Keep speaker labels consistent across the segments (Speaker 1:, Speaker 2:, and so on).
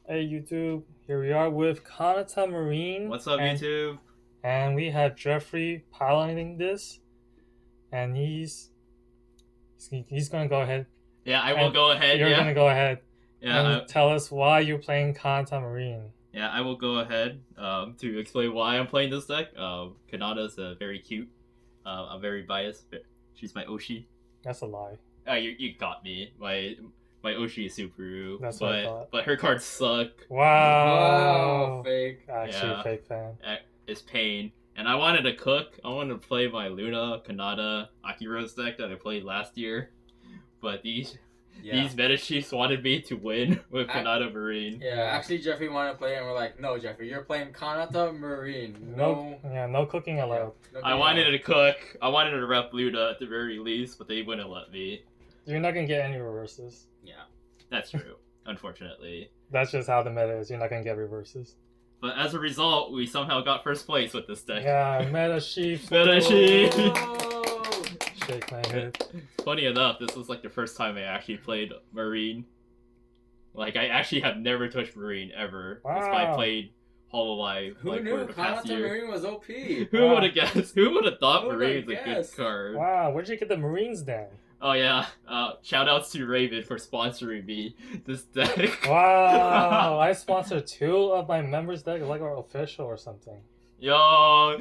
Speaker 1: Hey YouTube, here we are with Kanata Marine,
Speaker 2: What's up, YouTube?
Speaker 1: and we have Jeffrey piloting this, and he's gonna go ahead,
Speaker 2: Yeah, I will
Speaker 1: and
Speaker 2: go ahead.
Speaker 1: you're
Speaker 2: Yeah,
Speaker 1: gonna go ahead
Speaker 2: yeah,
Speaker 1: and tell us why you're playing Kanata Marine.
Speaker 2: yeah. I will go ahead to explain why I'm playing this deck. Kanada's very cute. I'm very biased. But she's my Oshi.
Speaker 1: That's a lie.
Speaker 2: You got me. My Oshi is Subaru,
Speaker 1: That's what I
Speaker 2: but
Speaker 1: thought.
Speaker 2: her cards suck.
Speaker 3: Wow,
Speaker 1: Wow,
Speaker 3: fake.
Speaker 1: actually a
Speaker 2: Yeah,
Speaker 1: fake fan.
Speaker 2: it's pain. And I wanted to cook. I wanted to play my Luna, Kanada, Akiro's deck that I played last year. But
Speaker 3: Yeah.
Speaker 2: these meta chiefs wanted me to win with Kanata Marine.
Speaker 3: Yeah, actually, Jeffrey wanted to play, and we're like, no, Jeffrey, you're playing Kanata Marine.
Speaker 1: No cooking allowed.
Speaker 3: No
Speaker 2: I wanted to cook. I wanted to rep Luna at the very least, but they wouldn't let me.
Speaker 1: You're not gonna get any reverses.
Speaker 3: Yeah.
Speaker 2: That's true, unfortunately.
Speaker 1: That's just how the meta is. You're not gonna get reverses.
Speaker 2: But as a result, we somehow got first place with this deck.
Speaker 1: Yeah, meta sheep.
Speaker 2: Meta sheep.
Speaker 3: Whoa!
Speaker 1: Shake my head.
Speaker 2: Funny enough, this was like the first time I actually played Marine. Like, I actually have never touched Marine ever.
Speaker 1: Wow.
Speaker 2: Despite I played Hololive
Speaker 3: Who
Speaker 2: like
Speaker 3: knew
Speaker 2: for the past
Speaker 3: Kanata
Speaker 2: year.
Speaker 3: Marine was OP?
Speaker 2: Who
Speaker 1: Wow.
Speaker 2: would have guessed? Who would have thought
Speaker 3: Who would've
Speaker 2: Marine's a
Speaker 3: guessed?
Speaker 2: good card?
Speaker 1: Wow, where'd you get the Marines then?
Speaker 2: Oh yeah, shout outs to Raven for sponsoring me this deck.
Speaker 1: Wow, I sponsored 2 of my members' deck like our official or something.
Speaker 2: Yo,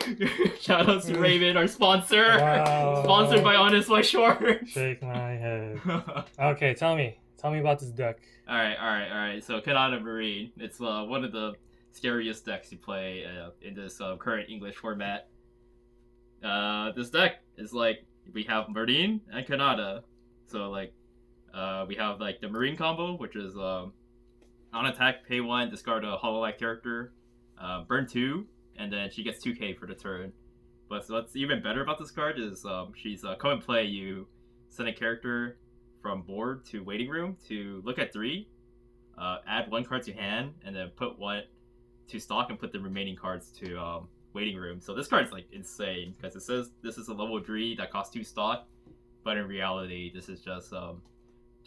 Speaker 2: shout outs to Raven, our sponsor.
Speaker 1: Wow.
Speaker 2: Sponsored by Honest My Short.
Speaker 1: Shake my head. Okay, tell me about this deck.
Speaker 2: Alright. So Kanata Marine, it's one of the scariest decks to play in this current English format. This deck is like we have Marine and Kanata. So like we have like the Marine combo, which is on attack, pay 1, discard a Hololive character, burn 2, and then she gets 2k for the turn. But what's even better about this card is she's come and play. You send a character from board to waiting room to look at 3, add 1 card to hand, and then put 1 to stock and put the remaining cards to waiting room. So this card's like insane because it says this is a level 3 that costs 2 stock, but in reality this is just a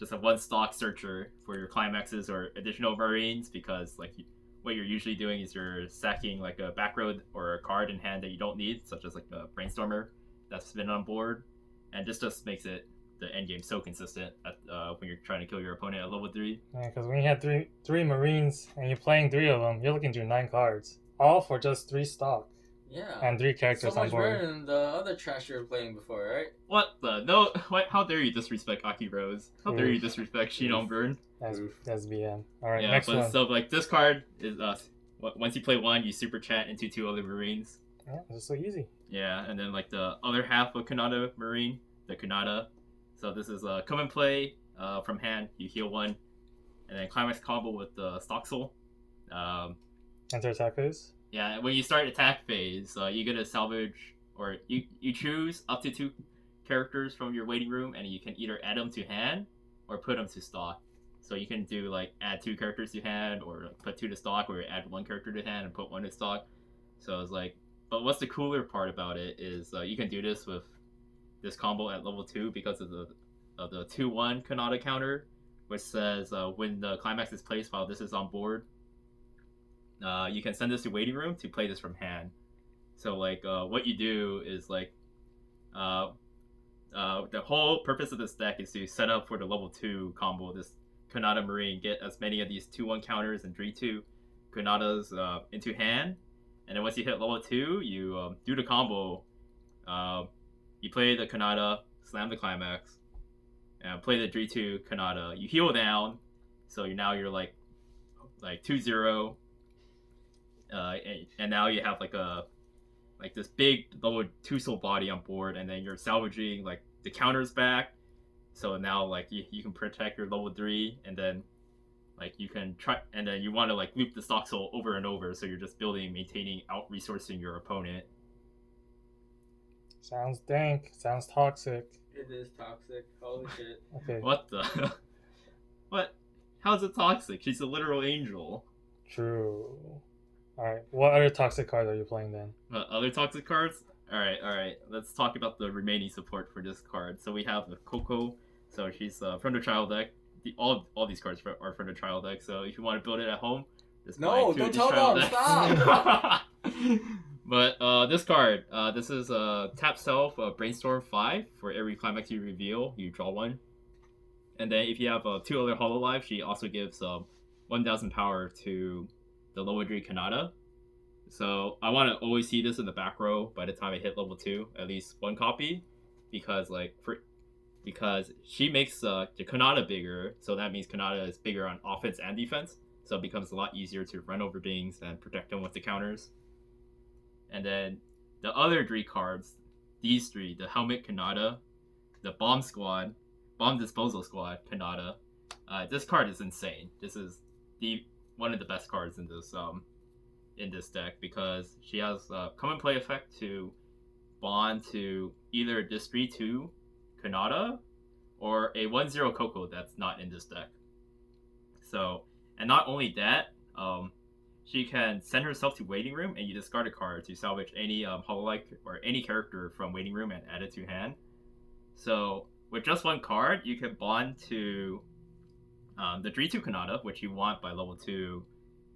Speaker 2: 1 stock searcher for your climaxes or additional marines, because like what you're usually doing is you're sacking like a back row or a card in hand that you don't need, such as like a brainstormer that's been on board, and this just makes it the end game so consistent at, when you're trying to kill your opponent at level 3.
Speaker 1: Yeah, because when you have three Marines and you're playing 3 of them, you're looking through 9 cards, all for just 3 stock
Speaker 3: Yeah.
Speaker 1: and 3 characters
Speaker 3: So
Speaker 1: on
Speaker 3: much
Speaker 1: board.
Speaker 3: better than the other trash you were playing before, right?
Speaker 2: What the? No, what? How dare you disrespect Aki Rose? How dare you
Speaker 1: Oof.
Speaker 2: disrespect Shinon Burn?
Speaker 1: That's BM. All right,
Speaker 2: Yeah,
Speaker 1: next
Speaker 2: but
Speaker 1: one.
Speaker 2: so like this card is once you play 1, you super chat into 2 other marines.
Speaker 1: Yeah, it's so easy.
Speaker 2: Yeah, and then like the other half of Kanata Marine, the Kanata. So this is come and play from hand. You heal 1, and then climax combo with the Stock Soul.
Speaker 1: Enter attack phase.
Speaker 2: Yeah, when you start attack phase, you get to salvage, or you choose up to 2 characters from your waiting room, and you can either add them to hand or put them to stock. So you can do like add 2 characters to hand, or put 2 to stock, or add 1 character to hand and put 1 to stock. So it's like, but what's the cooler part about it is you can do this with this combo at level 2 because of the 2-1 Kanata counter, which says when the climax is placed while this is on board, you can send this to waiting room to play this from hand. So like what you do is like the whole purpose of this deck is to set up for the level 2 combo, this Kanata Marine, get as many of these 2-1 counters and 3-2 Kanatas into hand, and then once you hit level 2, you do the combo. You play the Kanata, slam the climax, and play the 3-2 Kanata. You heal down, so you're like 2-0, and now you have like this big level 2 soul body on board, and then you're salvaging like the counters back. So now like you can protect your level 3, and then like you can try, and then you want to like loop the stock soul over and over, so you're just building, maintaining, out resourcing your opponent.
Speaker 1: Sounds dank. Sounds toxic.
Speaker 3: It is toxic. Holy shit.
Speaker 1: Okay.
Speaker 2: What the? What? How's it toxic? She's a literal angel.
Speaker 1: True. All right. What other toxic cards are you playing then?
Speaker 2: Other toxic cards? Alright. Let's talk about the remaining support for this card. So we have the Coco. So she's from the child deck, all these cards are for the trial deck. So if you want to build it at home, just buy
Speaker 3: No,
Speaker 2: two
Speaker 3: don't
Speaker 2: of these
Speaker 3: tell
Speaker 2: trial
Speaker 3: them.
Speaker 2: decks.
Speaker 3: Stop.
Speaker 2: But this card, this is tap self brainstorm 5 for every climax you reveal, you draw one. And then if you have 2 other Hololive, she also gives 1,000 power to the level 3 Kanata. So I want to always see this in the back row by the time I hit level 2, at least one copy, because because she makes the Kanata bigger, so that means Kanata is bigger on offense and defense, so it becomes a lot easier to run over things and protect them with the counters. And then the other 3 cards, these 3, the Helmet Kanata, the Bomb Disposal Squad Kanata. This card is insane. This is one of the best cards in this deck because she has a common play effect to bond to either this 3/2 Kanata or a 1/0 Coco that's not in this deck. So, and not only that, she can send herself to Waiting Room and you discard a card to salvage any Hololive or any character from Waiting Room and add it to hand. So with just one card, you can bond to the 3/2 Kanata, which you want by level 2,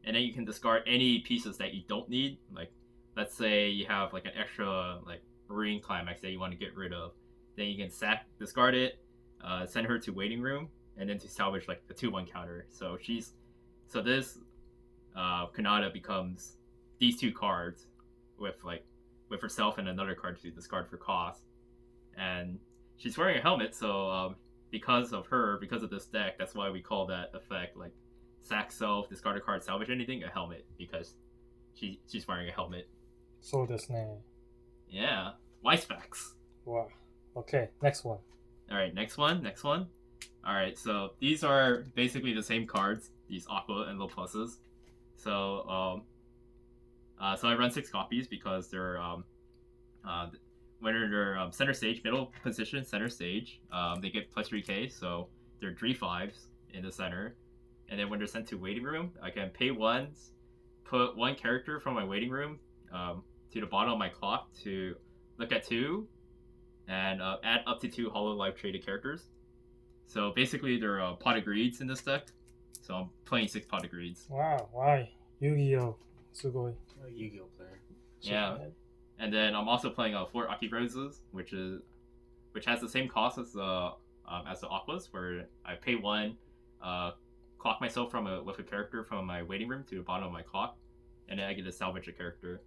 Speaker 2: and then you can discard any pieces that you don't need. Like, let's say you have like an extra like Marine Climax that you want to get rid of, then you can discard it, send her to Waiting Room, and then to salvage like the 2/1 counter. So this Kanata becomes these 2 cards with herself and another card to discard for cost, and she's wearing a helmet, so because of this deck, that's why we call that effect like sack self, discard a card, salvage anything, a helmet, because she's wearing a helmet.
Speaker 1: So this name.
Speaker 2: Yeah, wise facts.
Speaker 1: Wow. Okay, next one.
Speaker 2: All right, next one. All right, so these are basically the same cards, these aqua and low pluses. So so I run 6 copies because they're when they're center stage, middle position, center stage, they get plus 3k, so they're 3/5s in the center. And then when they're sent to Waiting Room, I can pay 1s, put 1 character from my Waiting Room to the bottom of my clock to look at 2, and add up to 2 Hololive traded characters. So basically, there are pot of greeds in this deck. So I'm playing 6 pot of greeds.
Speaker 1: Wow, why? Yu-Gi-Oh! Sugoi.
Speaker 3: Yu-Gi-Oh player.
Speaker 2: Yeah. And then I'm also playing 4 Aki Roses, which has the same cost as the Aquas, where I pay 1, clock myself with a character from my Waiting Room to the bottom of my clock, and then I get to salvage a character.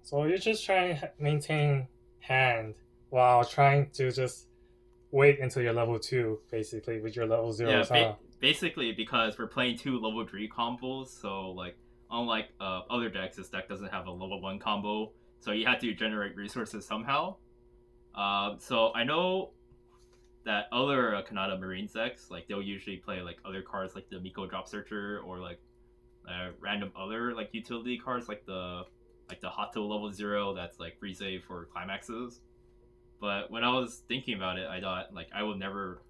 Speaker 1: So you're just trying to maintain hand while trying to just wait until you're level 2, basically, with your level 0s, huh?
Speaker 2: Basically, because we're playing 2 level 3 combos, so like unlike other decks, this deck doesn't have a level 1 combo, so you have to generate resources somehow. So I know that other Kanata Marine decks, like they'll usually play like other cards like the Miko Drop Searcher or like random other like utility cards like the Hato level 0 that's like free save for climaxes. But when I was thinking about it, I thought like I will never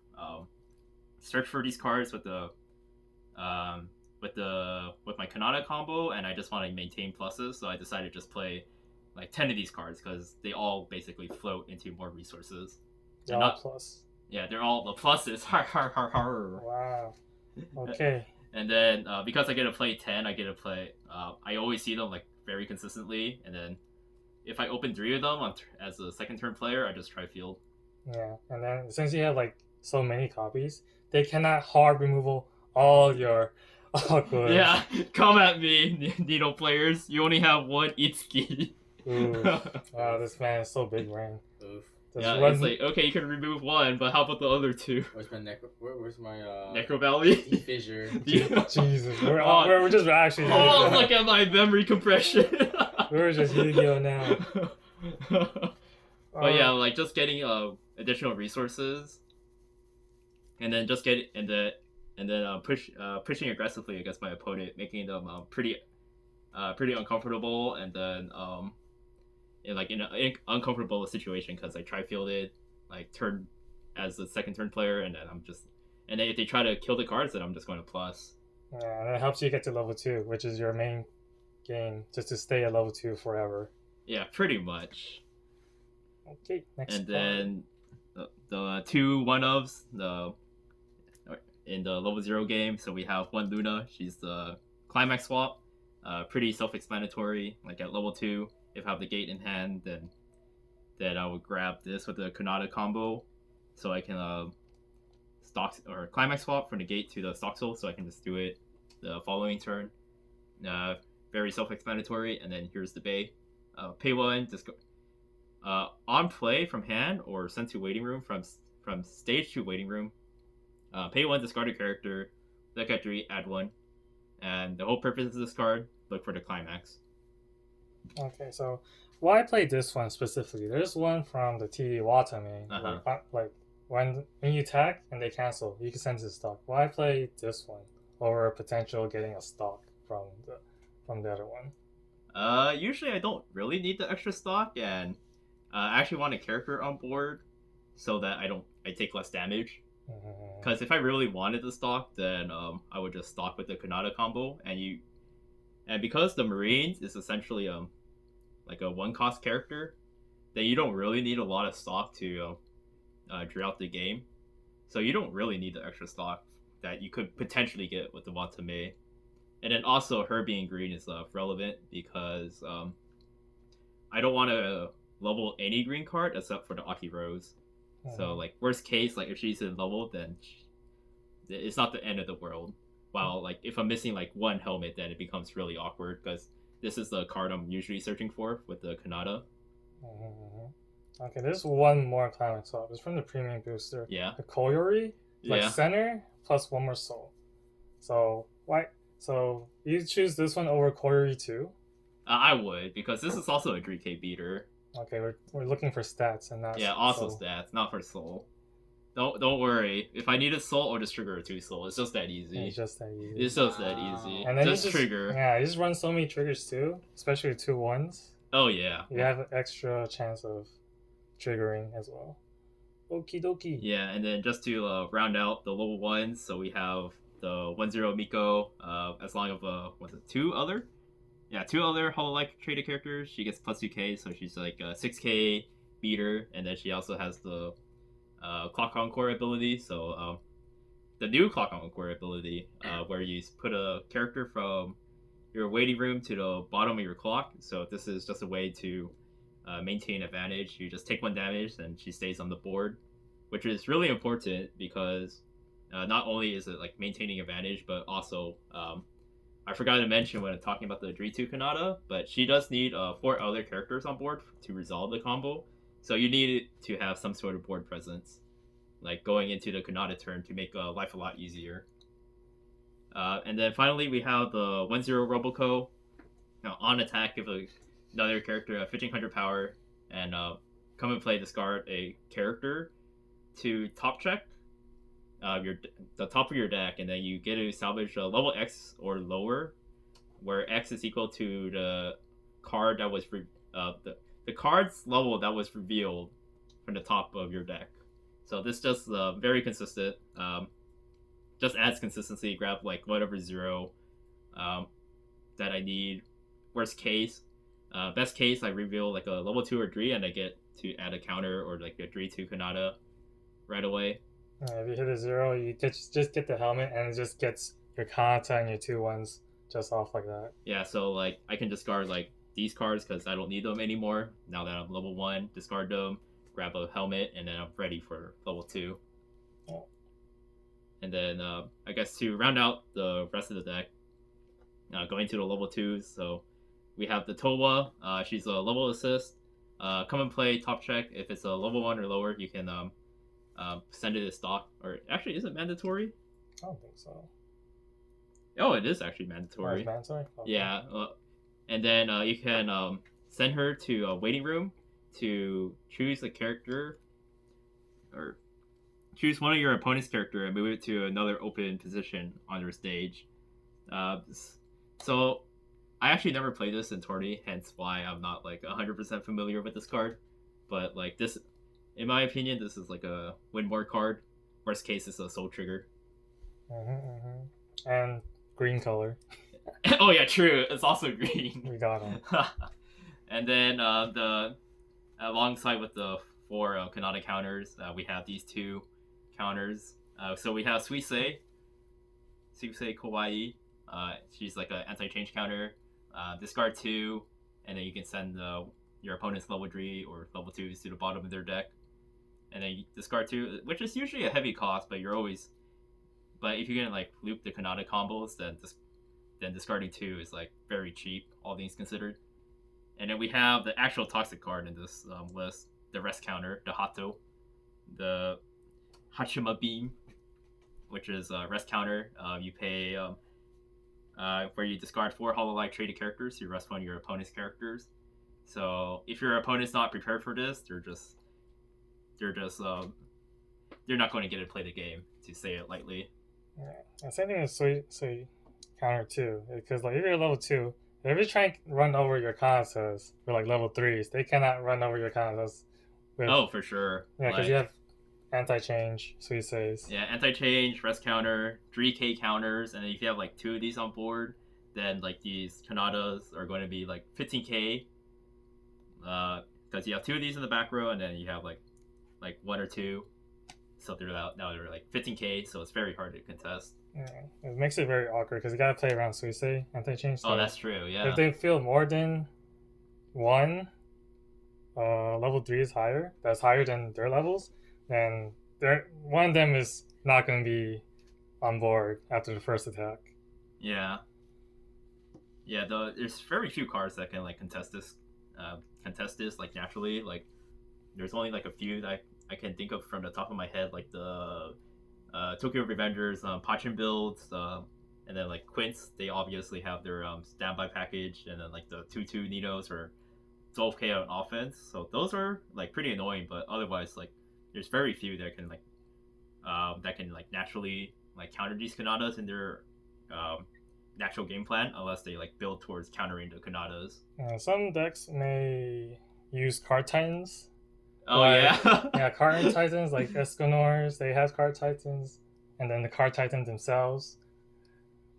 Speaker 2: search for these cards with my Kanata combo, and I just want to maintain pluses, so I decided to just play like 10 of these cards because they all basically float into more resources.
Speaker 1: They're all plus.
Speaker 2: Yeah, they're all the pluses.
Speaker 1: Wow. Okay.
Speaker 2: And then because I get to play 10, I get to play. I always see them like very consistently, and then if I open 3 of them as a second turn player, I just try field.
Speaker 1: Yeah, and then since you have like so many copies, they cannot hard removal all your aquas.
Speaker 2: Yeah, come at me, Needle players. You only have 1 Itsuki.
Speaker 1: Wow, this man is so big brain.
Speaker 3: Oof.
Speaker 2: Yeah, it's like, okay, you can remove 1, but how about the other 2?
Speaker 3: Where's my where's my
Speaker 2: Necro Valley?
Speaker 3: Fissure.
Speaker 1: Jesus, we're just actually.
Speaker 2: Oh, look at my memory compression.
Speaker 1: We're just Yu-Gi-Oh now.
Speaker 2: But yeah, like just getting additional resources, and then pushing aggressively against my opponent, making them pretty uncomfortable, and then in an uncomfortable situation because I tri-fielded like turn as the second turn player, and then and then if they try to kill the cards, then I'm just going to plus.
Speaker 1: Yeah, and it helps you get to level 2, which is your main game, just to stay at level 2 forever.
Speaker 2: Yeah, pretty much.
Speaker 1: Okay, next.
Speaker 2: And then the 2 1-ofs, in the level 0 game. So we have one Luna. She's the climax swap. Pretty self-explanatory. Like at level 2, if I have the gate in hand, then I would grab this with the Kanata combo, so I can stock or climax swap from the gate to the stock soul, so I can just do it the following turn. Very self-explanatory. And then here's the Bay. Pay 1, on play from hand or sent to waiting room from stage to waiting room. Pay 1, discard a character. Look at 3, add 1. And the whole purpose of this card, look for the climax.
Speaker 1: Okay, so why play this one specifically? There's one from the TD Watame. Like when you attack and they cancel, you can send to stock. Why play this one over potential getting a stock from the other one?
Speaker 2: Usually I don't really need the extra stock, and I actually want a character on board so that I take less damage. Because if I really wanted the stock, then I would just stock with the Kanata combo, and because the Marines is essentially like a 1-cost character, then you don't really need a lot of stock to draw out the game. So you don't really need the extra stock that you could potentially get with the Watame. And then also her being green is relevant because I don't want to level any green card except for the Aki Rose. So like worst case, like if she's in level, then it's not the end of the world. While like if I'm missing like one helmet, then it becomes really awkward because this is the card I'm usually searching for with the Kanata.
Speaker 1: Okay, there's one more climax swap. It's from the premium booster.
Speaker 2: Yeah.
Speaker 1: The Koyori, like center plus one more soul. So why? So you choose this one over Koyori too?
Speaker 2: I would, because this is also a 3K beater.
Speaker 1: Okay, we're looking for stats and not
Speaker 2: also
Speaker 1: soul.
Speaker 2: stats, not for soul. Don't worry. If I need a soul, or just trigger a 2 soul. It's just that easy.
Speaker 1: It's just that easy.
Speaker 2: It's just that easy.
Speaker 1: And then
Speaker 2: just trigger.
Speaker 1: Yeah, you just run so many triggers too, especially with 2 1s.
Speaker 2: Oh yeah.
Speaker 1: You have an extra chance of triggering as well. Okie dokie.
Speaker 2: Yeah, and then just to round out the level 1s, so we have the 1-0 Miko, as long as two other HOL-like traded characters. She gets plus 2k, so she's like a 6k beater, and then she also has the Clock Encore ability. So the new Clock Encore ability, where you put a character from your waiting room to the bottom of your clock. So this is just a way to maintain advantage. You just take 1 damage, and she stays on the board, which is really important because not only is it like maintaining advantage, but also I forgot to mention when talking about the Dritu Kanata, but she does need 4 other characters on board to resolve the combo. So you need to have some sort of board presence, like going into the Kanata turn to make life a lot easier. And then finally we have the 1-0 Roboco. Now on attack, give another character 1500 power, and come and play discard a character to top check the top of your deck, and then you get to salvage a level X or lower, where X is equal to the card that was the card's level that was revealed from the top of your deck. So this just very consistent. Just adds consistency. Grab like whatever 0 that I need. Worst case, best case, I reveal like a level 2 or 3, and I get to add a counter or like a 3-2 Kanata right away.
Speaker 1: If you hit a 0, you just get the helmet, and it just gets your Kanata and your 2 1s just off like that.
Speaker 2: Yeah, so like I can discard like these cards because I don't need them anymore now that I'm level 1. Discard them, grab a helmet, and then I'm ready for level 2.
Speaker 1: Oh.
Speaker 2: And then I guess to round out the rest of the deck, going to the level 2s. So we have the Towa. She's a level assist. Come and play top check. If it's a level 1 or lower, you can send it to stock. Or actually, is it mandatory?
Speaker 1: I don't think so.
Speaker 2: Oh, it is actually mandatory.
Speaker 1: Oh, it's mandatory? Okay.
Speaker 2: Yeah. And then you can send her to a waiting room to choose a character, or choose one of your opponent's character and move it to another open position on your stage. So I actually never played this in tourney, hence why I'm not like 100% familiar with this card. But like this, in my opinion, this is like a win more card. Worst case, it's a soul trigger.
Speaker 1: And green color.
Speaker 2: Oh yeah, true. It's also green.
Speaker 1: We got him.
Speaker 2: And then alongside with the 4 Kanata counters, we have these 2 counters. So we have Suisei, Susei Kawaii. She's like an anti-change counter. Discard 2, and then you can send your opponent's level 3 or level 2s to the bottom of their deck. And then you discard 2, which is usually a heavy cost, but But if you can like loop the Kanata combos, then discarding 2 is like very cheap, all things considered. And then we have the actual toxic card in this list, the rest counter, the Hato, the Hachima Beam, which is a rest counter. You pay where you discard 4 Hololive traded characters, you rest one of your opponent's characters. So if your opponent's not prepared for this, they're not going to get to play the game, to say it lightly.
Speaker 1: Yeah, same thing with Sui counter too, because like if you're level 2, if you're trying to run over your Kanatas for like level 3s, they cannot run over your Kanatas.
Speaker 2: Oh, for sure.
Speaker 1: Yeah, because you have anti-change, Suiseis.
Speaker 2: Yeah, anti-change, rest counter, 3k counters, and then if you have like 2 of these on board, then like these Kanatas are going to be like 15k. Because you have 2 of these in the back row, and then you have like 1 or 2. So now they're like 15k, so it's very hard to contest.
Speaker 1: Yeah, it makes it very awkward because you gotta play around Suisei anti-change. So
Speaker 2: that's true. Yeah.
Speaker 1: If they feel more than 1 level 3 is higher, that's higher than their levels, then one of them is not going to be on board after the first attack.
Speaker 2: Yeah. Yeah, there's very few cards that can like contest this like naturally. Like there's only like a few that I can think of from the top of my head, like the Tokyo Revengers Pachin builds, and then like Quince, they obviously have their standby package, and then like the 2/2 Ninos or 12k on offense. So those are like pretty annoying, but otherwise like there's very few that can naturally like counter these Kanatas in their natural game plan, unless they like build towards countering the Kanatas.
Speaker 1: Some decks may use card titans.
Speaker 2: Oh yeah.
Speaker 1: Yeah, card titans like Escanors, they have card titans, and then the card titans themselves.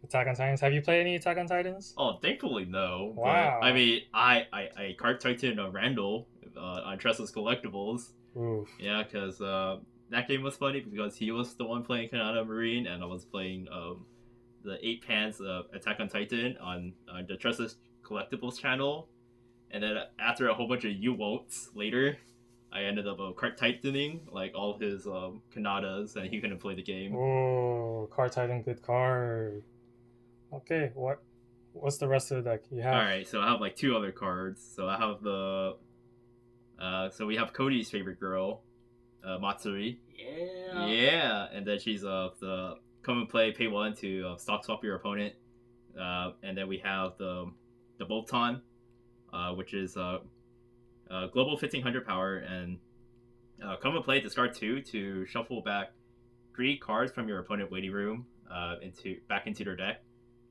Speaker 1: Attack on Titans. Have you played any Attack on Titans?
Speaker 2: Oh, thankfully no.
Speaker 1: Wow.
Speaker 2: But, I mean, I card titan Randall on Trestle's Collectibles.
Speaker 1: Oof.
Speaker 2: Yeah, because that game was funny because he was the one playing Kanata Marine, and I was playing the 8 pans of Attack on Titan on the Trestle's Collectibles channel. And then after a whole bunch of you won'ts later, I ended up card titaning like all his Kanatas, and he couldn't play the game.
Speaker 1: Oh, card titan, good card. Okay, what's the rest of the deck you have?
Speaker 2: Alright, so I have like 2 other cards. So I have so we have Cody's favorite girl, Matsuri.
Speaker 3: Yeah.
Speaker 2: Yeah, and then she's the come and play, pay 1 to stock swap your opponent. And then we have the Bolton, which is global 1500 power, and come and play, discard 2 to shuffle back 3 cards from your opponent waiting room back into their deck.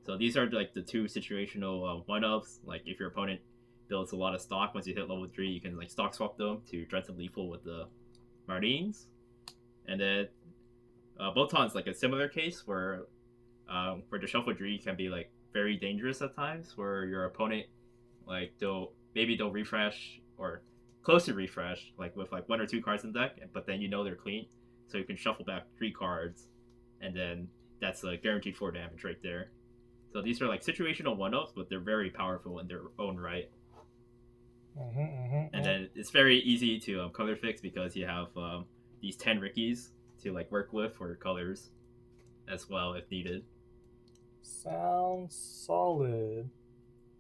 Speaker 2: So these are like the 2 situational one-ups. Like if your opponent builds a lot of stock, once you hit level 3, you can like stock swap them to Drenson Lethal with the Marines. And then Botan's like a similar case where the shuffle 3 can be like very dangerous at times, where your opponent like they'll refresh or close to refresh, like with like 1 or 2 cards in the deck, but then you know they're clean, so you can shuffle back 3 cards, and then that's a guaranteed 4 damage right there. So these are like situational one-ups, but they're very powerful in their own right. And then it's very easy to color fix because you have these 10 Rickies to like work with for colors as well if needed.
Speaker 1: Sounds solid.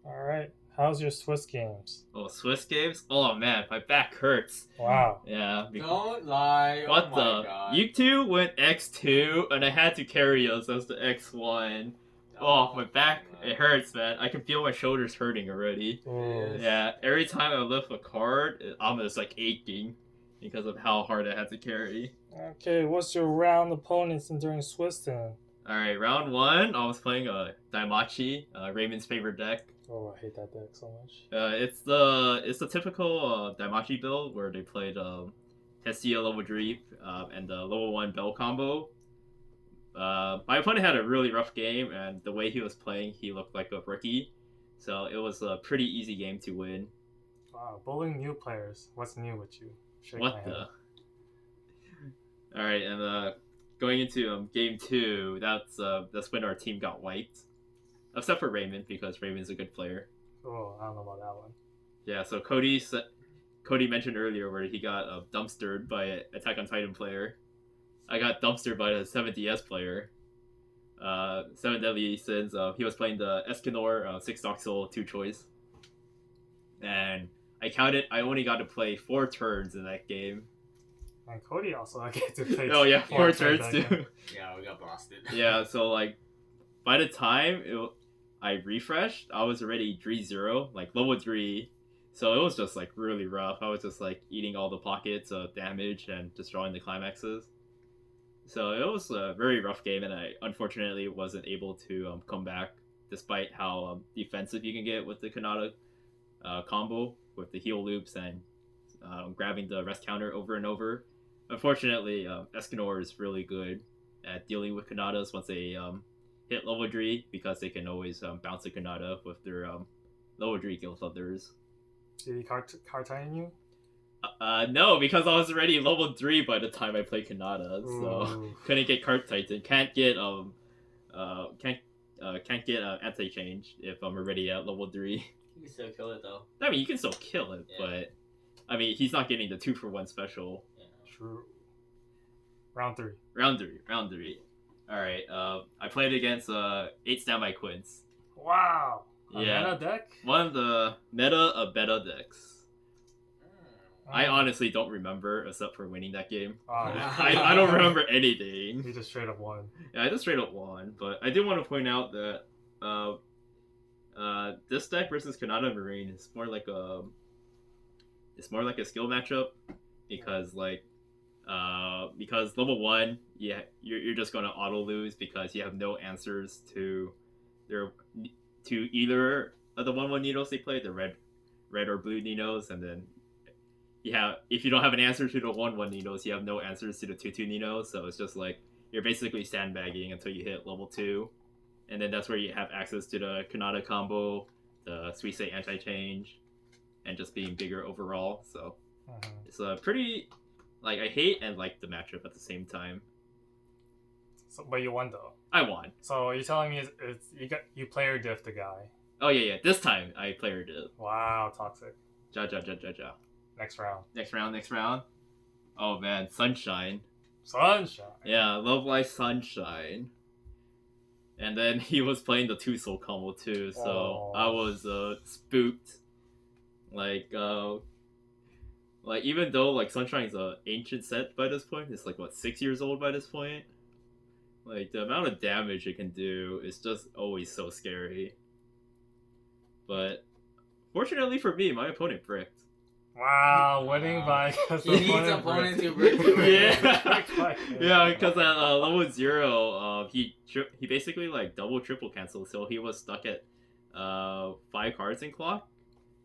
Speaker 1: All right. How's your Swiss games?
Speaker 2: Oh, Swiss games? Oh man, my back hurts.
Speaker 1: Wow.
Speaker 2: Yeah.
Speaker 3: Don't lie.
Speaker 2: What
Speaker 3: oh
Speaker 2: the?
Speaker 3: God.
Speaker 2: You 2 went X2, and I had to carry us as the X1. Oh, my back, it hurts, man. I can feel my shoulders hurting already.
Speaker 1: Oh.
Speaker 2: Yeah, every time I lift a card, I'm just like aching because of how hard I had to carry.
Speaker 1: Okay, what's your round opponents during Swiss then?
Speaker 2: Alright, round 1, I was playing Daimachi, Raymond's favorite deck.
Speaker 1: Oh, I hate that deck so much.
Speaker 2: It's the typical Daimachi build where they played Hestia level Dreep and the level 1 Bell combo. My opponent had a really rough game, and the way he was playing, he looked like a rookie. So it was a pretty easy game to win.
Speaker 1: Wow, bullying new players. What's new with you?
Speaker 2: What the? Alright, and going into game 2, that's when our team got wiped, except for Raymond because Raymond's a good player.
Speaker 1: Oh, I don't know about that one.
Speaker 2: Yeah, so Cody mentioned earlier where he got dumpstered by an Attack on Titan player. I got dumpstered by a 7DS player. 7 Deadly Sins. He was playing the Escanor 6 Dark Soul 2 choice. And I only got to play 4 turns in that game.
Speaker 1: And Cody also I get to play.
Speaker 2: Oh yeah, 4 turns too.
Speaker 3: Yeah, we got blasted.
Speaker 2: Yeah, so like by the time I refreshed, I was already 3-0, like level 3. So it was just like really rough. I was just like eating all the pockets of damage and destroying the climaxes. So it was a very rough game, and I unfortunately wasn't able to come back, despite how defensive you can get with the Kanata combo with the heal loops and grabbing the rest counter over and over. Unfortunately, Escanor is really good at dealing with Kanatas once they hit level 3, because they can always bounce a Kanata with their level 3 Guild Thunders.
Speaker 1: Did he card Titan you?
Speaker 2: No, because I was already level 3 by the time I played Kanata, so couldn't get Cart Titan. Can't get anti-change if I'm already at level 3.
Speaker 3: You can still kill it though.
Speaker 2: I mean, you can still kill it, but I mean, he's not getting the 2-for-1 special.
Speaker 3: Yeah.
Speaker 1: True. Round 3.
Speaker 2: Round 3. All right. I played against 8 standby Quints.
Speaker 1: Wow. A
Speaker 2: Yeah.
Speaker 1: meta deck?
Speaker 2: One of the beta decks. I honestly don't remember, except for winning that game. I don't remember anything.
Speaker 1: He just straight up won.
Speaker 2: Yeah, I just straight up won. But I do want to point out that this deck versus Kanata Marine is more like a skill matchup, because because level 1, yeah, you're just gonna auto lose because you have no answers to either of the 1/1 Ninos they play, the red or blue Ninos, and then if you don't have an answer to the 1/1 Ninos, you have no answers to the 2/2 Ninos, so it's just like you're basically sandbagging until you hit level 2, and then that's where you have access to the Kanata combo, the Suisei anti-change, and just being bigger overall. So it's a pretty, like, I hate and like the matchup at the same time.
Speaker 1: So, but you won though.
Speaker 2: I won.
Speaker 1: So you're telling me you player diff the guy?
Speaker 2: Oh yeah. This time I player did.
Speaker 1: Wow, toxic.
Speaker 2: Ja.
Speaker 1: Next round.
Speaker 2: Next round. Oh man, Sunshine.
Speaker 1: Yeah,
Speaker 2: Love Life Sunshine. And then he was playing the 2 soul combo too, so I was spooked. Like even though like Sunshine's an ancient set by this point, it's like what, 6 years old by this point. Like the amount of damage it can do is just always so scary. But fortunately for me, my opponent bricked.
Speaker 1: Wow, winning by
Speaker 3: he needs opponents who brick you.
Speaker 2: Yeah, because at level 0, he basically like triple cancel, so he was stuck at 5 cards in clock,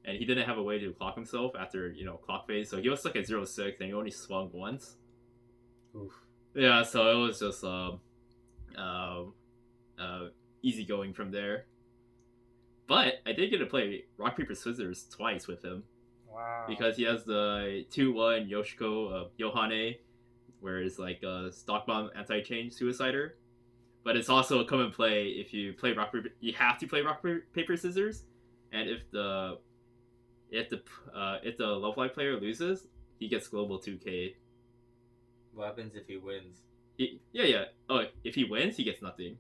Speaker 2: and he didn't have a way to clock himself after clock phase, so he was stuck at 0-6, and he only swung once.
Speaker 1: Oof.
Speaker 2: Yeah, so it was just easy going from there. But I did get to play rock paper scissors twice with him.
Speaker 1: Wow.
Speaker 2: Because he has the 2/1 Yoshiko Yohane, where it's like a stock bomb anti-change suicider. But it's also a common play if you play you have to play rock paper scissors, and if the Love Life player loses, he gets global 2k.
Speaker 3: What happens if he wins?
Speaker 2: Yeah. Oh, if he wins, he gets nothing.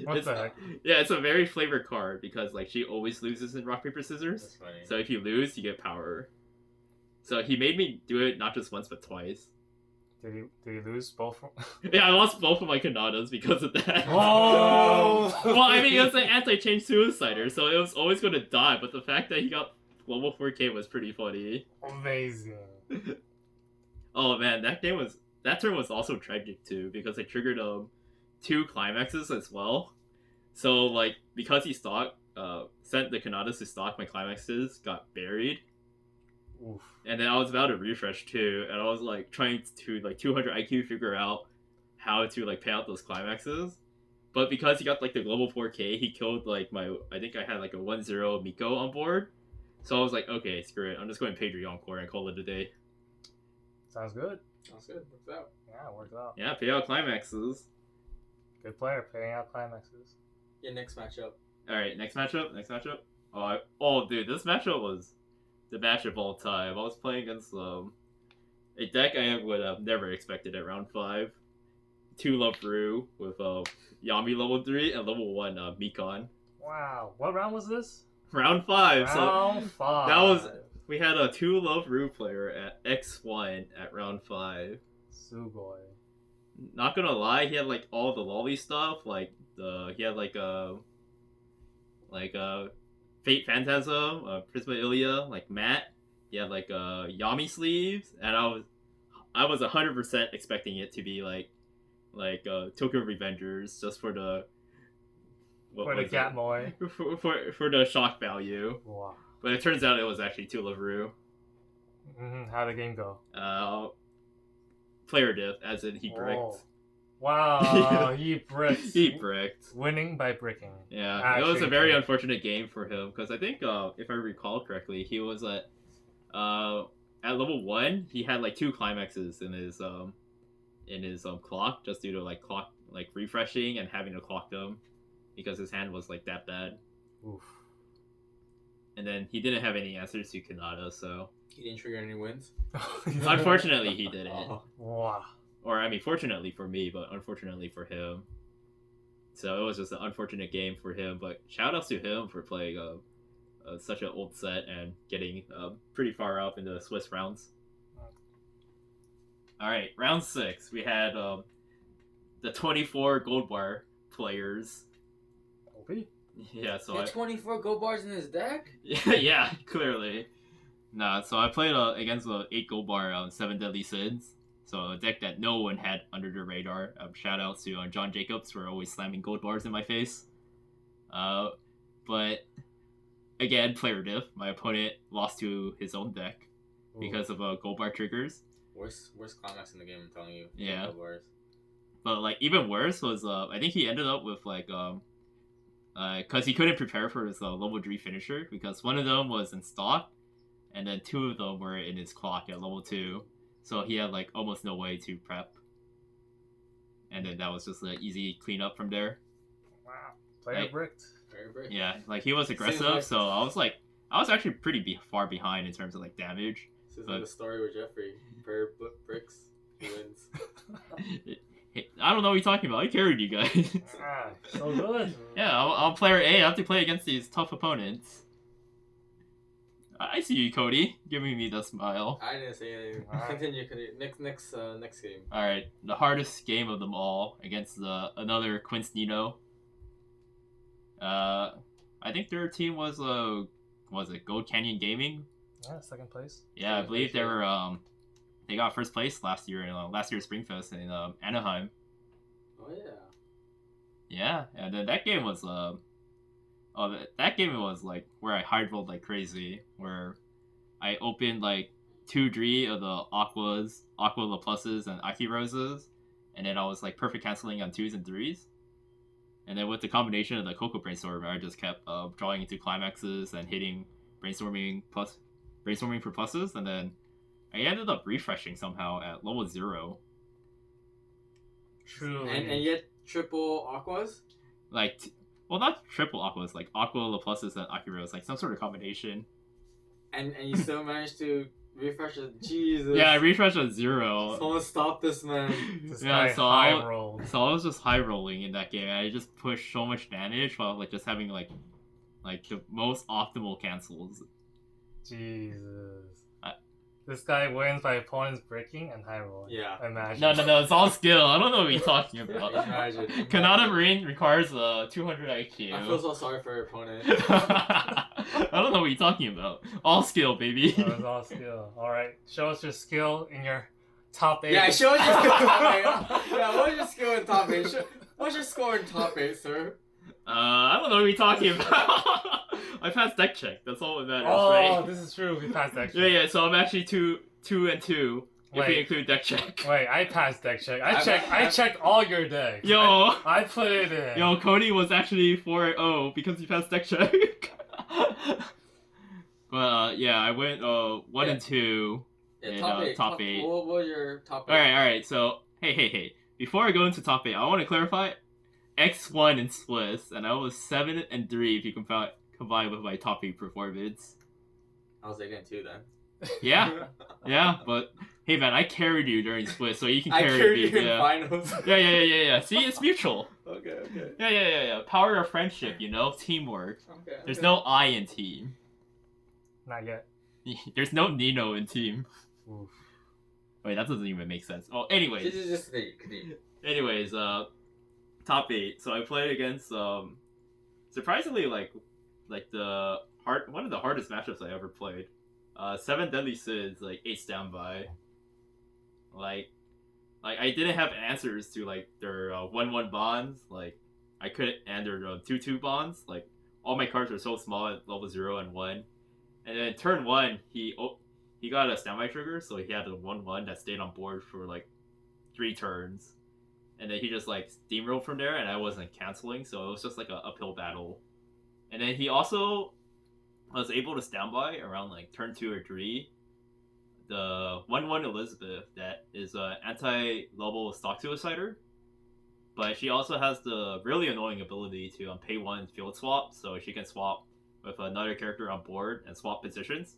Speaker 1: What the heck?
Speaker 2: Yeah, it's a very flavored card because like she always loses in rock paper scissors.
Speaker 3: That's funny.
Speaker 2: So if you lose, you get power. So he made me do it not just once but twice.
Speaker 1: Did he lose both?
Speaker 2: Yeah, I lost both of my Kanadas because of that.
Speaker 1: Oh!
Speaker 2: Well, I mean, it was an anti-change suicider, so it was always going to die. But the fact that he got global 4k was pretty funny.
Speaker 1: Amazing.
Speaker 2: Oh man, that turn was also tragic too, because I triggered 2 climaxes as well. So like because he sent the Kanadas to stock, my climaxes got buried.
Speaker 1: Oof.
Speaker 2: And then I was about to refresh too, and I was like trying to like 200 IQ figure out how to like pay out those climaxes. But because he got like the global 4k, he killed like I think I had like a 1-0 Miko on board. So I was like, okay, screw it, I'm just going to pay Encore and call it a day.
Speaker 1: Sounds good.
Speaker 3: Sounds good. Works out.
Speaker 1: Yeah, it worked out.
Speaker 2: Yeah, payout climaxes.
Speaker 1: Good player paying out climaxes.
Speaker 3: Your next matchup.
Speaker 2: All right, next matchup. Dude, this matchup was the match of all time. I was playing against a deck I would have never expected at round 5. 2 Love Rue with Yami level 3 and level 1 Mikon.
Speaker 1: Wow. What round was this?
Speaker 2: Round 5.
Speaker 1: Round 5.
Speaker 2: That was we had a 2 Love Rue player at X1 at round 5.
Speaker 1: Sugoi.
Speaker 2: Not gonna lie, he had like all the lolly stuff. He had Fate Phantasm, Prisma Ilia, like Matt. He had Yami sleeves, and I was 100% expecting it to be Token Revengers just for the
Speaker 1: Gatmoy.
Speaker 2: for the shock value.
Speaker 1: Wow.
Speaker 2: But it turns out it was actually 2 Love Rue.
Speaker 1: How'd the game go?
Speaker 2: Player diff, as in he bricked.
Speaker 1: Oh. Wow, he bricked.
Speaker 2: He bricked.
Speaker 1: Winning by bricking.
Speaker 2: Yeah,
Speaker 1: Actually,
Speaker 2: it was a very unfortunate game for him because I think, if I recall correctly, he was at level 1. He had 2 climaxes in his clock just due to clock refreshing and having to clock them because his hand was that bad.
Speaker 1: Oof.
Speaker 2: And then he didn't have any answers to Kanata, so
Speaker 3: He didn't trigger any wins.
Speaker 2: unfortunately he didn't.
Speaker 1: Wow.
Speaker 2: Or I mean, fortunately for me, but unfortunately for him. So it was just an unfortunate game for him. But shout outs to him for playing such an old set and getting pretty far up in the Swiss rounds. All right, round 6. We had the 24 gold bar players.
Speaker 1: Obi?
Speaker 2: Yeah, so
Speaker 3: He had 24 gold bars in his deck?
Speaker 2: yeah, clearly. Nah, so I played against the 8 gold bar 7 Deadly Sins. So a deck that no one had under the radar. Shout out to John Jacobs for always slamming gold bars in my face. But again, player diff. My opponent lost to his own deck because of gold bar triggers.
Speaker 3: Worst climax in the game, I'm telling you.
Speaker 2: Yeah.
Speaker 3: Gold bars.
Speaker 2: But even worse was I think he ended up with because he couldn't prepare for his level 3 finisher because one of them was in stock, and then 2 of them were in his clock at level 2. So he had almost no way to prep. And then that was just an easy cleanup from there.
Speaker 1: Wow. Player bricked.
Speaker 3: Very brick.
Speaker 2: Yeah, he was aggressive, so I was actually pretty far behind in terms of damage.
Speaker 3: This is like the story with Jeffrey. Prayer bricks, he wins.
Speaker 2: I don't know what you're talking about. I carried you guys.
Speaker 1: So good.
Speaker 2: Yeah, I'm player A. I have to play against these tough opponents. I see you, Cody, giving me the smile.
Speaker 3: I didn't say anything. Continue. Next game.
Speaker 2: All right, the hardest game of them all against another Quince Nino. I think their team was it Gold Canyon Gaming?
Speaker 1: Yeah, second place.
Speaker 2: Yeah, I believe they were they got first place last year in last year's Springfest in Anaheim.
Speaker 3: Oh yeah.
Speaker 2: Yeah, and then that game was that game was where I hard rolled like crazy, where I opened 2-3 of the Aqua La Pluses and Aki Roses, and then I was perfect canceling on 2s and 3s. And then with the combination of the Coco Brainstormer, I just kept drawing into climaxes and hitting brainstorming for pluses, and then I ended up refreshing somehow at level 0.
Speaker 1: True.
Speaker 3: And yet triple aquas?
Speaker 2: Well, not triple aquas, Aqua La Pluses and Aki Rose, some sort of combination.
Speaker 3: And you still managed to refresh it? Jesus.
Speaker 2: Yeah, I refreshed at 0.
Speaker 3: Someone stop this man.
Speaker 2: So I was just high rolling in that game, and I just pushed so much damage while just having the most optimal cancels.
Speaker 1: Jesus. This guy wins by opponents breaking and high rolling.
Speaker 3: Yeah.
Speaker 1: Imagine.
Speaker 2: No, it's all skill. I don't know what you're talking about.
Speaker 3: Imagine.
Speaker 2: Kanata Marine requires 200 IQ.
Speaker 3: I feel so sorry for your opponent.
Speaker 2: I don't know what you're talking about. All skill, baby.
Speaker 1: That was all skill. Alright, show us your skill in your top 8.
Speaker 3: Yeah, show us your skill in top 8. Yeah, what is your skill in top 8? What's your score in top 8, sir?
Speaker 2: I don't know what you're talking about. I passed deck check. That's all that matters,
Speaker 1: Oh,
Speaker 2: right?
Speaker 1: this is true. We passed deck check.
Speaker 2: Yeah. So I'm actually 2 and 2 if we include deck check.
Speaker 1: Wait, I passed deck check. I checked all your decks.
Speaker 2: Yo,
Speaker 1: I put it in.
Speaker 2: Yo, Cody was actually 4-0 because he passed deck check. But yeah, I went 1 and 2 in
Speaker 3: top
Speaker 2: top 8.
Speaker 3: What was your top 8?
Speaker 2: Alright. So, hey. Before I go into top 8, I want to clarify X1 in Swiss, and I was 7-3 if you combine with my top 8 performance.
Speaker 3: I was 8-2 then.
Speaker 2: Yeah, but hey man, I carried you during Swiss, so you can
Speaker 3: I
Speaker 2: carry
Speaker 3: carried
Speaker 2: me.
Speaker 3: you in finals.
Speaker 2: Yeah. See, it's mutual.
Speaker 3: Okay.
Speaker 2: Yeah. Power of friendship, teamwork.
Speaker 3: Okay.
Speaker 2: There's no I in team.
Speaker 1: Not yet.
Speaker 2: There's no Nino in team.
Speaker 1: Oof.
Speaker 2: Wait, that doesn't even make sense. Oh, anyways.
Speaker 3: Just continue.
Speaker 2: Anyways, top 8. So I played against surprisingly like one of the hardest matchups I ever played. 7 Deadly Sins, like 8 standby. Like I didn't have answers to like their 1/1 bonds. Like I couldn't, and their 2/2 bonds. Like all my cards were so small at level 0 and 1. And then turn 1, he got a standby trigger, so he had a 1/1 that stayed on board for like 3 turns. And then he just like steamrolled from there, and I wasn't canceling, so it was just like an uphill battle. And then he also was able to standby around like turn 2 or 3 the 1/1 Elizabeth that is an anti-level stock suicider, but she also has the really annoying ability to pay 1 field swap, so she can swap with another character on board and swap positions.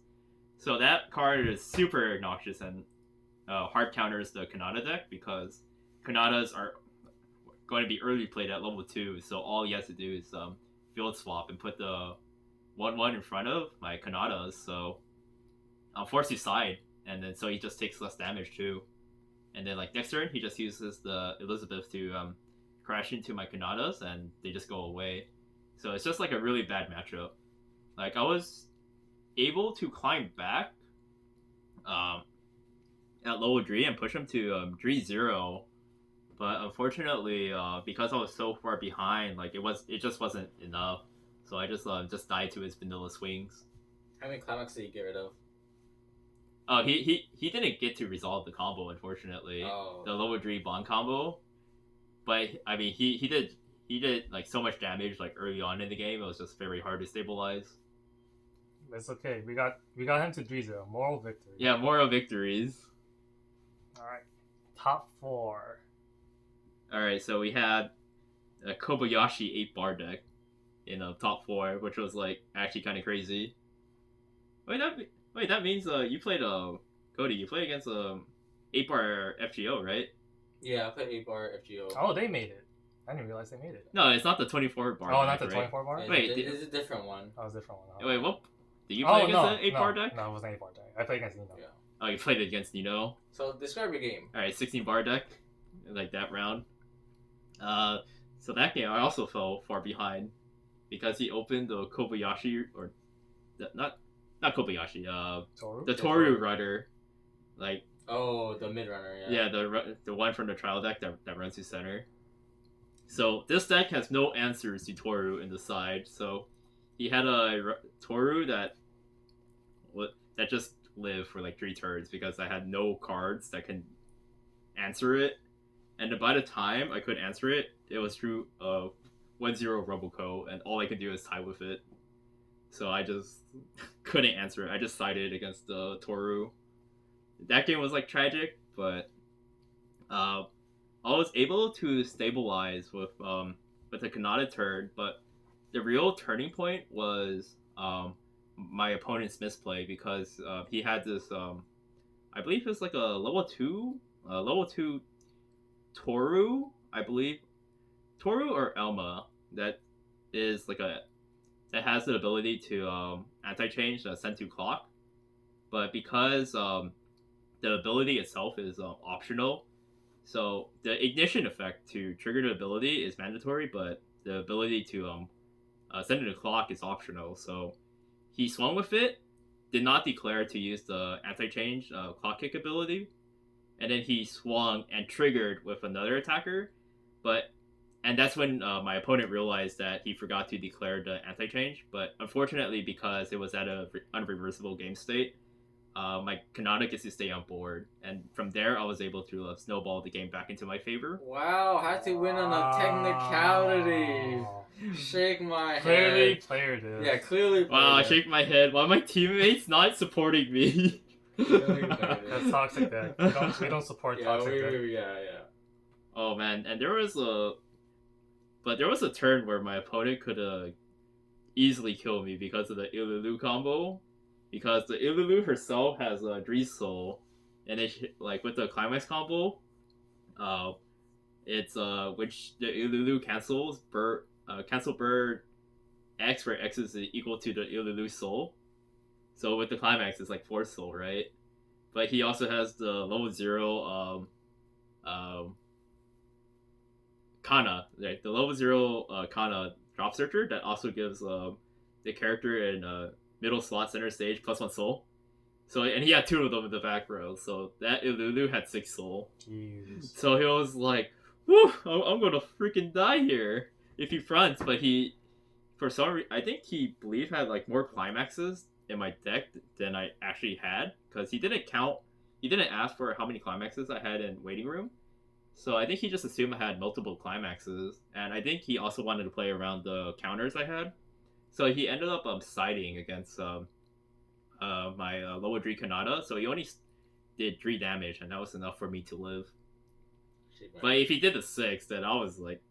Speaker 2: So that card is super obnoxious and hard counters the Kanata deck, because Kanatas are going to be early played at level 2, so all he has to do is field swap and put the 1/1 in front of my Kanatas, so I'm forced to side, and then so he just takes less damage too. And then like next turn, he just uses the Elizabeth to crash into my Kanatas, and they just go away. So it's just like a really bad matchup. Like I was able to climb back at level 3 and push him to 3-0, but unfortunately, because I was so far behind, like it just wasn't enough. So I just died to his vanilla swings.
Speaker 3: How many climax did you get rid of?
Speaker 2: Oh, he didn't get to resolve the combo, unfortunately.
Speaker 3: Oh.
Speaker 2: The level 3 bond combo. But I mean, he did like so much damage like early on in the game. It was just very hard to stabilize.
Speaker 1: It's okay. We got him to 3-0. Moral victory.
Speaker 2: Yeah, moral victories.
Speaker 1: All right. Top 4.
Speaker 2: All right, so we had a Kobayashi 8-bar deck in top 4, which was like actually kind of crazy. Wait, that means you played Cody. You played against 8-bar FGO, right?
Speaker 3: Yeah, I played 8-bar FGO.
Speaker 1: Oh, they made it. I didn't realize they made it.
Speaker 2: No, it's not the 24-bar.
Speaker 1: Oh,
Speaker 2: deck,
Speaker 1: not the
Speaker 2: right?
Speaker 1: 24-bar.
Speaker 2: Wait,
Speaker 3: it's a different one.
Speaker 1: Oh, it's a different one.
Speaker 2: Wait, what? Did you play against an 8-bar
Speaker 1: no,
Speaker 2: deck?
Speaker 1: No, it wasn't an 8-bar deck. I played against Nino.
Speaker 3: Yeah.
Speaker 2: Oh, you played against Nino.
Speaker 3: So describe your game.
Speaker 2: All right, 16-bar deck, like that round. So that game I also fell far behind because he opened the Kobayashi not Kobayashi.
Speaker 1: Toru?
Speaker 2: The Toru Rudder, like.
Speaker 3: Oh, the mid runner. Yeah.
Speaker 2: Yeah, the one from the trial deck that runs to center. So this deck has no answers to Toru in the side. So he had a Toru that just lived for like 3 turns because I had no cards that can answer it. And by the time I could answer it, it was through 1-0 Roboco, and all I could do is tie with it. So I just couldn't answer it. I just sided against the Toru. That game was like tragic, but I was able to stabilize with the Kanata turn, but the real turning point was my opponent's misplay, because he had this I believe it's like a level 2 Toru, I believe. Toru or Elma that is like that has the ability to anti-change the send to clock. But because the ability itself is optional, so the ignition effect to trigger the ability is mandatory, but the ability to send to the clock is optional. So he swung with it, did not declare to use the anti-change clock kick ability, and then he swung and triggered with another attacker, and that's when my opponent realized that he forgot to declare the anti-change. But unfortunately, because it was at a unreversible game state, my Kanata gets to stay on board, and from there I was able to snowball the game back into my favor.
Speaker 3: Wow, had to win on a technicality. Shake my head.
Speaker 1: Clearly player this.
Speaker 3: Yeah, clearly.
Speaker 2: Wow, I shake my head. Why are my teammates not supporting me?
Speaker 1: That's toxic deck. We don't support toxic deck.
Speaker 3: Yeah.
Speaker 2: Oh man, and there was a turn where my opponent could easily kill me because of the Ilulu combo, because the Ilulu herself has a Drees Soul, and it like with the climax combo, it's which the Ilulu cancel bird X, where X is equal to the Ilulu soul. So with the climax, it's like 4 soul, right? But he also has the level 0 Kana, right? The level 0 Kana drop searcher that also gives the character in middle slot center stage +1 soul. So, and he had 2 of them in the back row. So that Ilulu had 6 soul.
Speaker 1: Jeez.
Speaker 2: So he was like, "Whew, I'm gonna freaking die here if he fronts." But he, for some reason, I think he believed had like more climaxes in my deck than I actually had, because he didn't ask for how many climaxes I had in waiting room. So I think he just assumed I had multiple climaxes, and I think he also wanted to play around the counters I had. So he ended up siding against my lower 3 Kanata, so he only did 3 damage, and that was enough for me to live. But if he did the 6, then I was like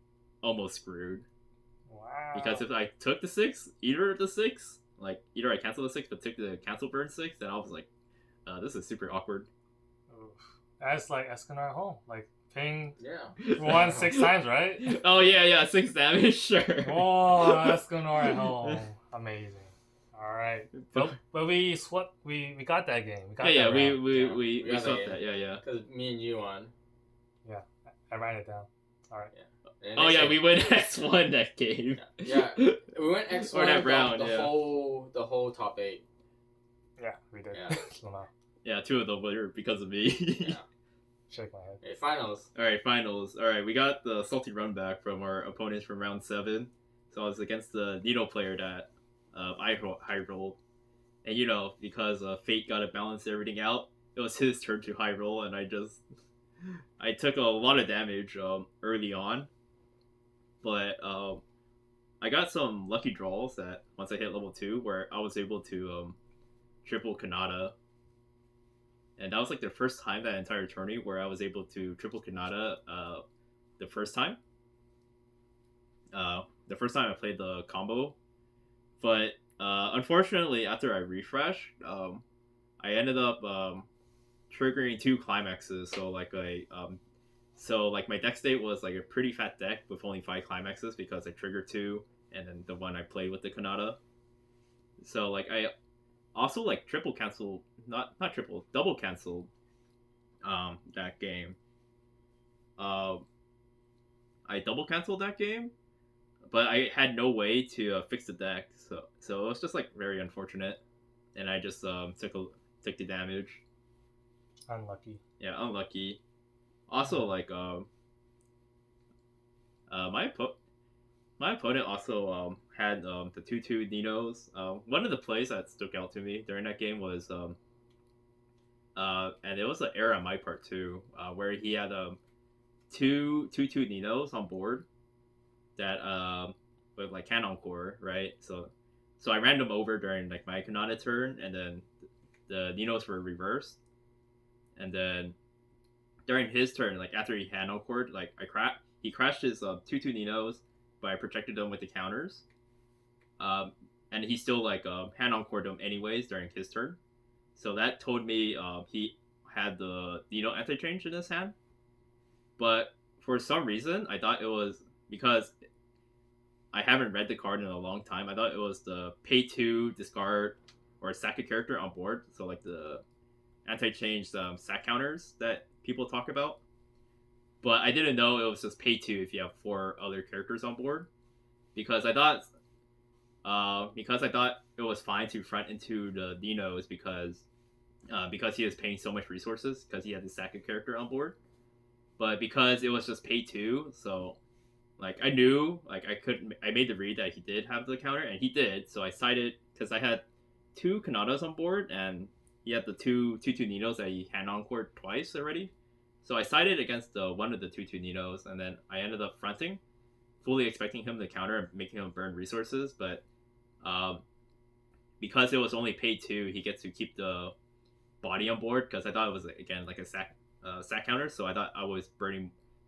Speaker 2: almost screwed.
Speaker 1: Wow.
Speaker 2: Because if I took the 6, either of the 6, like either I canceled the 6 but took the cancel burn 6, then I was like, this is super awkward.
Speaker 1: Oof. That's like Escanar home, like ping 6
Speaker 3: 6
Speaker 1: times, right?
Speaker 2: Oh yeah, 6 damage, sure.
Speaker 1: Oh, Escanar at home, amazing. All right, but we got that game. We got that round.
Speaker 2: we swept that. Yeah.
Speaker 3: Because me and you won.
Speaker 1: Yeah, I ran it down. All right.
Speaker 3: Yeah.
Speaker 2: Oh yeah, we went X1 that game.
Speaker 3: Yeah, we went X1
Speaker 2: or that round.
Speaker 3: The whole top 8.
Speaker 1: Yeah, we did.
Speaker 3: Yeah.
Speaker 2: Yeah, 2 of them were because of me.
Speaker 3: Yeah.
Speaker 1: Shake my head.
Speaker 3: Okay, finals.
Speaker 2: Alright, finals. Alright, we got the salty run back from our opponents from round 7. So I was against the Nino player that I high rolled. And because Fate got to balance everything out, it was his turn to high roll, and I took a lot of damage early on. But I got some lucky draws that once I hit level 2, where I was able to triple Kanata. And that was like the first time that entire tourney where I was able to triple Kanata the first time. The first time I played the combo. But unfortunately, after I refreshed, I ended up triggering 2 climaxes. So my deck state was like a pretty fat deck with only 5 climaxes because I triggered 2, and then the one I played with the Kanata. So like I also like triple cancel, not triple, double canceled that game. I double canceled that game, but I had no way to fix the deck, so it was just like very unfortunate, and I just took the damage.
Speaker 1: Unlucky.
Speaker 2: Yeah, unlucky. Also, like my opponent also had the 2/2 Ninos. One of the plays that stuck out to me during that game was and it was an error on my part too, where he had 2/2 Ninos on board that with like Cannon Core, right? So I ran them over during like my Kanata turn, and then the Ninos were reversed, and then during his turn, like after he Cannon Cored, like he crashed his 2/2 Ninos, but I protected them with the counters, and he still like Cannon Cored them anyways during his turn. So that told me he had the Nino anti-change in his hand. But for some reason, I thought it was because I haven't read the card in a long time. I thought it was the pay 2 discard or sack a character on board. So like the anti-change sack counters that people talk about. But I didn't know it was just pay 2 if you have 4 other characters on board. Because I thought it was fine to front into the Ninos because he was paying so much resources because he had the sack a character on board. But because it was just pay 2, so like I knew like I made the read that he did have the counter, and he did. So I sided because I had 2 Kanatas on board, and he had the 2/2 Ninos that he hand on court twice already. So I sided against one of the 2/2 Ninos, and then I ended up fronting, fully expecting him to counter and making him burn resources. But because it was only pay 2, he gets to keep the body on board because I thought it was again like a sack counter, so I thought I was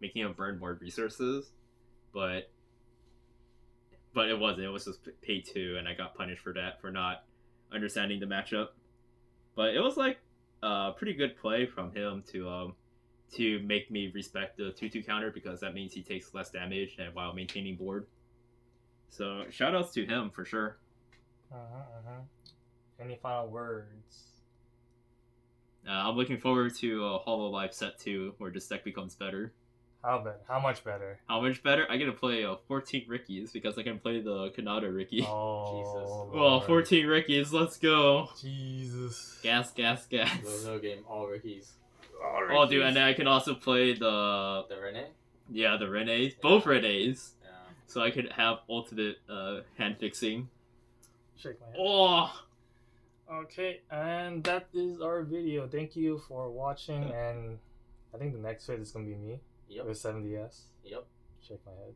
Speaker 2: making him burn more resources, but it wasn't. It was just pay 2, and I got punished for that for not understanding the matchup. But it was like a pretty good play from him to make me respect the 2/2 counter because that means he takes less damage and while maintaining board. So shoutouts to him for sure.
Speaker 1: Any final words?
Speaker 2: I'm looking forward to HOL Set 2 where this deck becomes better.
Speaker 1: How better? How much better?
Speaker 2: How much better? I get to play 14 Rickies because I can play the Kanata Ricky.
Speaker 1: Oh,
Speaker 3: Jesus.
Speaker 2: Well, 14 Rickies, let's go.
Speaker 1: Jesus.
Speaker 2: Gas.
Speaker 3: No game, all Rickies.
Speaker 2: Oh, dude, and then I can also play the
Speaker 3: Rene?
Speaker 2: Yeah, the Renes. Both Renes.
Speaker 3: Yeah.
Speaker 2: So I could have ultimate hand fixing.
Speaker 1: Shake my head.
Speaker 2: Oh!
Speaker 1: Okay, and that is our video. Thank you for watching, and I think the next vid is going to be me
Speaker 3: Yep.
Speaker 1: with 7DS.
Speaker 3: Yep.
Speaker 1: Shake my head.